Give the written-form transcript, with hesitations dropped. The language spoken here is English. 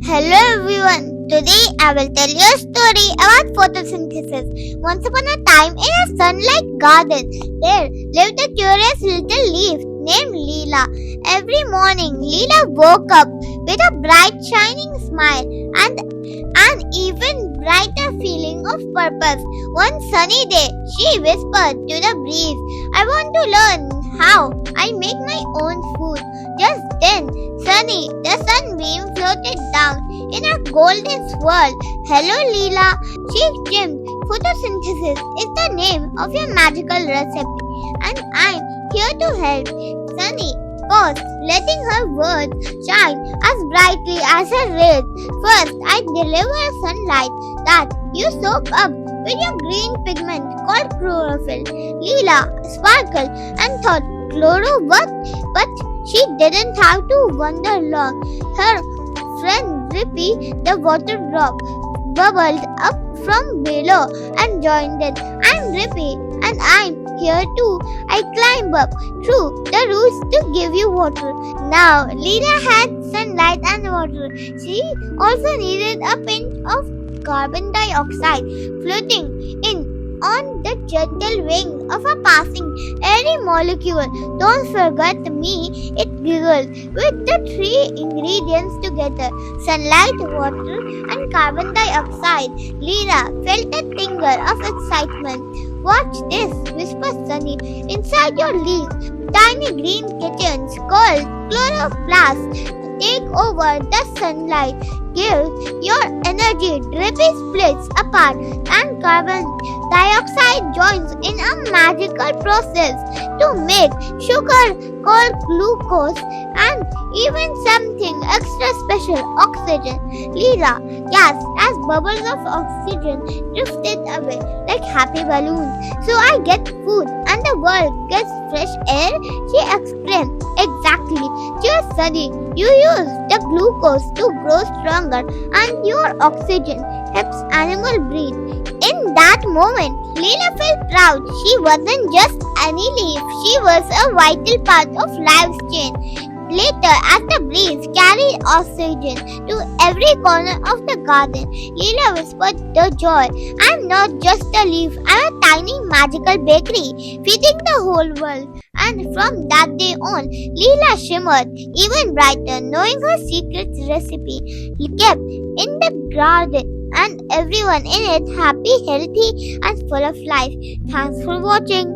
Hello everyone. Today I will tell you a story about photosynthesis. Once upon a time in a sunlight garden, there lived a curious little leaf named Lila. Every morning, Lila woke up with a bright shining smile and an even brighter feeling of purpose. One sunny day, she whispered to the breeze, "I want to learn how I make my own food." Just then, Sunny the Sunbeam floated down in a golden swirl. "Hello, Lila," she screamed. "Photosynthesis is the name of your magical recipe, and I'm here to help." Sunny paused, letting her words shine as brightly as her rays. "First, I deliver sunlight that you soak up with your green pigment called chlorophyll." Lila sparkled and thought, "Chloro what?" But she didn't have to wonder long. Her friend Drippy the Water Drop bubbled up from below and joined in. "I'm Drippy and I'm here too. I climb up through the roots to give you water." Now Lila had sunlight and water. She also needed a pinch of carbon dioxide floating in on the gentle wing of a passing airy molecule. "Don't forget me," it giggled. With the three ingredients together, sunlight, water, and carbon dioxide, Lila felt a tingle of excitement. "Watch this," whispered Sunny. "Inside your leaf, tiny green kittens called chloroplasts take over the sunlight. Give your energy. Drippy splits apart and carbon dioxide joins in a magical process to make sugar called glucose and even something extra special, oxygen." Lila gasped as bubbles of oxygen drifted away like happy balloons. "So I get food and the world gets fresh air?" she exclaimed. "Exactly. Just Sunny, you use the glucose to grow stronger and your oxygen helps animals breathe." In that moment, Lila felt proud. She wasn't just any leaf, she was a vital part of life's chain. Later, as the breeze carried oxygen to every corner of the garden, Lila whispered the joy, "I'm not just a leaf, I'm a tiny magical bakery, feeding the whole world." And from that day on, Lila shimmered even brighter, knowing her secret recipe kept in the garden and everyone in it happy, healthy, and full of life. Thanks for watching.